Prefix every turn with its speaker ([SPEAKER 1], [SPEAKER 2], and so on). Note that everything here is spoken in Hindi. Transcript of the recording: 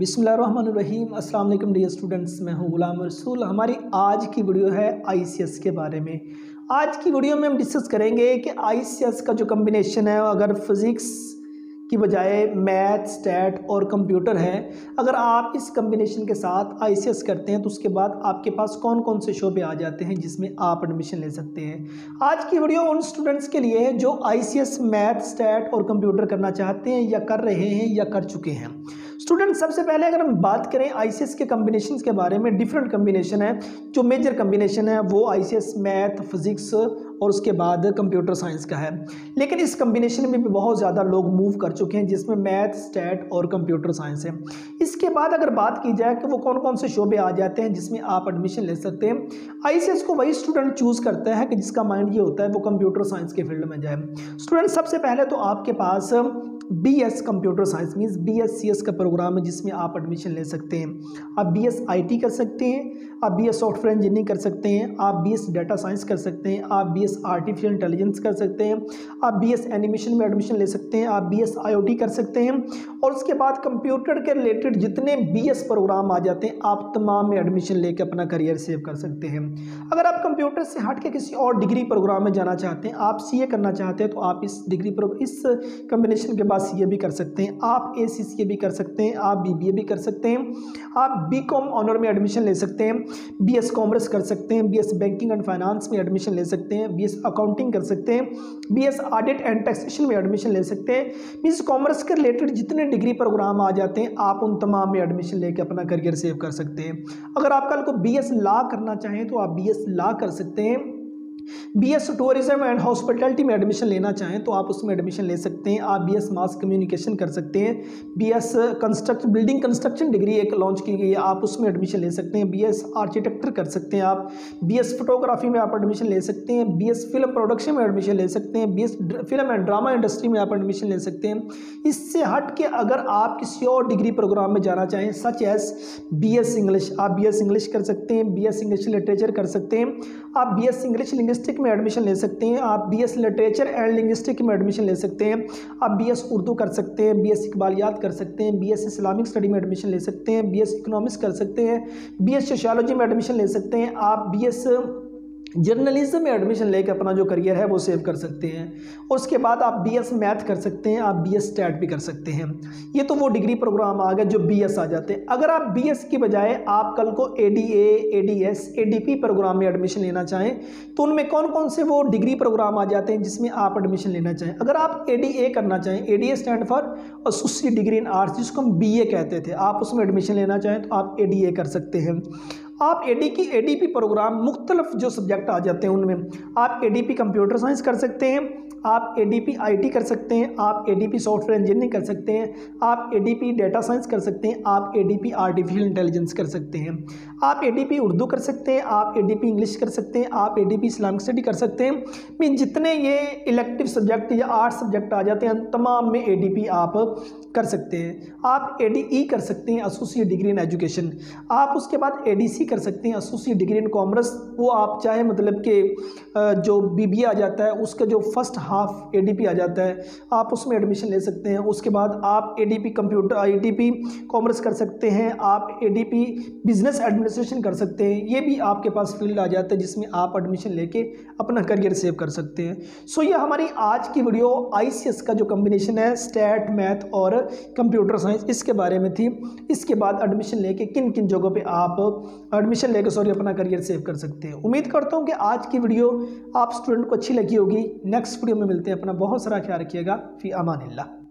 [SPEAKER 1] बिस्मिल्लाहिर्रहमानिर्रहीम। अस्सलाम वालेकुम डियर स्टूडेंट्स, मैं हूं गुलाम रसूल। हमारी आज की वीडियो है आईसीएस के बारे में। आज की वीडियो में हम डिस्कस करेंगे कि आईसीएस का जो कम्बिनेशन है, अगर फिज़िक्स की बजाय मैथ, स्टैट और कंप्यूटर है, अगर आप इस कम्बिनेशन के साथ आईसीएस करते हैं तो उसके बाद आपके पास कौन कौन से शोबे आ जाते हैं जिसमें आप एडमिशन ले सकते हैं। आज की वीडियो उन स्टूडेंट्स के लिए है जो आईसीएस, मैथ, स्टैट और कंप्यूटर करना चाहते हैं या कर रहे हैं या कर चुके हैं। स्टूडेंट, सबसे पहले अगर हम बात करें आईसीएस के कम्बिनेशन के बारे में, डिफरेंट कम्बिनेशन है। जो मेजर कम्बिनेशन है वो आईसीएस, मैथ, फिजिक्स और उसके बाद कंप्यूटर साइंस का है। लेकिन इस कम्बिनेशन में भी बहुत ज़्यादा लोग मूव कर चुके हैं जिसमें मैथ, स्टैट और कंप्यूटर साइंस है। इसके बाद अगर बात की जाए कि वो कौन कौन से शोबे आ जाते हैं जिसमें आप एडमिशन ले सकते हैं, आईसीएस को वही स्टूडेंट चूज़ करता है कि जिसका माइंड ये होता है वो कंप्यूटर साइंस के फील्ड में जाए। स्टूडेंट, सबसे पहले तो आपके पास BS computer science means BSCS का प्रोग्राम है जिसमें आप एडमिशन ले सकते हैं। आप बीएस आईटी कर सकते हैं, आप बीएस सॉफ्टवेयर इंजीनियरिंग कर सकते हैं, आप बीएस डाटा साइंस कर सकते हैं, आप बीएस आर्टिफिशियल इंटेलिजेंस कर सकते हैं, आप बीएस एनिमेशन में एडमिशन ले सकते हैं, आप बीएस आईओटी कर सकते हैं। और उसके बाद कंप्यूटर के रिलेटेड जितने बीएस प्रोग्राम आ जाते हैं आप तमाम में एडमिशन लेकर अपना करियर सेव कर सकते हैं। अगर आप कंप्यूटर से हट के किसी और डिग्री प्रोग्राम में जाना चाहते हैं, आप सीए करना चाहते हैं, तो आप इस इस कम्बिनेशन के बाद सीए भी कर सकते हैं, आप एसीसीए भी कर सकते हैं, आप बीबीए भी कर सकते हैं, आप बीकॉम ऑनर में एडमिशन ले सकते हैं, बीएस कॉमर्स कर सकते हैं, बीएस बैंकिंग एंड फाइनेंस में एडमिशन ले सकते हैं, बीएस अकाउंटिंग कर सकते हैं, बीएस ऑडिट एंड टैक्सेशन में एडमिशन ले सकते हैं। मीन्स कॉमर्स के रिलेटेड जितने डिग्री प्रोग्राम आ जाते हैं आप उन तमाम में एडमिशन लेकर अपना करियर सेव कर सकते हैं। अगर आप कल को बीएस लॉ करना चाहें तो आप बीएस लॉ कर सकते हैं। बीएस टूरिज्म एंड हॉस्पिटैलिटी में एडमिशन लेना चाहें तो आप उसमें एडमिशन ले सकते हैं। आप बीएस मास कम्युनिकेशन कर सकते हैं, बीएस बिल्डिंग कंस्ट्रक्शन डिग्री एक लॉन्च की गई है, आप उसमें एडमिशन ले सकते हैं। बीएस आर्किटेक्चर कर सकते हैं, आप बीएस फोटोग्राफी में आप एडमिशन ले सकते हैं, बीएस फिल्म प्रोडक्शन में एडमिशन ले सकते हैं, BS film and drama industry में आप एडमिशन ले सकते हैं। इससे हट के अगर आप किसी और डिग्री प्रोग्राम में जाना चाहें सच एज बीएस इंग्लिश, आप बीएस इंग्लिश कर सकते हैं, बीएस इंग्लिश लिटरेचर कर सकते हैं, आप बीएस इंग्लिश लिंग्विस्टिक में एडमिशन ले सकते हैं, आप बीएस लिटरेचर एंड लिंग्विस्टिक में एडमिशन ले सकते हैं, आप बीएस उर्दू कर सकते हैं, बीएस इकबालियात कर सकते हैं, बीएस इस्लामिक स्टडी में एडमिशन ले सकते हैं, बीएस इकोनॉमिक्स कर सकते हैं, बीएस सोशियोलॉजी में एडमिशन ले सकते हैं, आप बीएस जर्नलिज्म में एडमिशन लेकर अपना जो करियर है वो सेव कर सकते हैं। और उसके बाद आप बीएस मैथ कर सकते हैं, आप बीएस स्टैट भी कर सकते हैं। ये तो वो डिग्री प्रोग्राम आ गए जो बीएस आ जाते हैं। अगर आप बीएस की बजाय आप कल को एडीए, एडीएस, एडीपी प्रोग्राम में एडमिशन लेना चाहें तो उनमें कौन कौन से वो डिग्री प्रोग्राम आ जाते हैं जिसमें आप एडमिशन लेना चाहें। अगर आप एडीए करना चाहें, ADA stand for associate degree in arts, जिसको हम बीए कहते थे, आप उसमें एडमिशन लेना चाहें तो आप एडीए कर सकते हैं। आप एडीपी प्रोग्राम मुख्तलिफ जो सब्जेक्ट आ जाते हैं उनमें आप एडीपी कंप्यूटर साइंस कर सकते हैं, आप एडीपी आईटी कर सकते हैं, आप एडीपी सॉफ्टवेयर इंजीनियरिंग कर सकते हैं, आप एडीपी डेटा साइंस कर सकते हैं, आप एडीपी आर्टिफिशियल इंटेलिजेंस कर सकते हैं, आप एडीपी उर्दू कर सकते हैं, आप एडीपी इंग्लिश कर सकते हैं, आप एडीपी इस्लामिक स्टडी कर सकते हैं। मीन जितने ये इलेक्टिव सब्जेक्ट या आर्ट्स सब्जेक्ट आ जाते हैं तमाम में एडीपी आप कर सकते हैं। आप एडीई कर सकते हैं, एसोसिएट डिग्री इन एजुकेशन। आप उसके बाद एडीसी कर सकते हैं, एसोसिएट डिग्री इन कॉमर्स। वो आप चाहे मतलब कि जो बीबीए आ जाता है उसका जो फर्स्ट हाफ एडीपी आ जाता है आप उसमें एडमिशन ले सकते हैं। उसके बाद आप एडीपी कंप्यूटर, एडीपी कॉमर्स कर सकते हैं, आप एडीपी बिजनेस एडमिनिस्ट्रेशन कर सकते हैं। ये भी आपके पास फील्ड आ जाता है जिसमें आप एडमिशन लेके अपना करियर सेव कर सकते हैं। सो ये हमारी आज की वीडियो आईसीएस का जो कम्बिनेशन है स्टैट, मैथ और कंप्यूटर साइंस, इसके बारे में थी। इसके बाद एडमिशन लेके किन किन जगहों पे आप अपना करियर सेव कर सकते हैं। उम्मीद करता हूँ कि आज की वीडियो आप स्टूडेंट को अच्छी लगी होगी। नेक्स्ट वीडियो में मिलते हैं। अपना बहुत सारा ख्याल रखिएगा। फी अमानिल्लाह।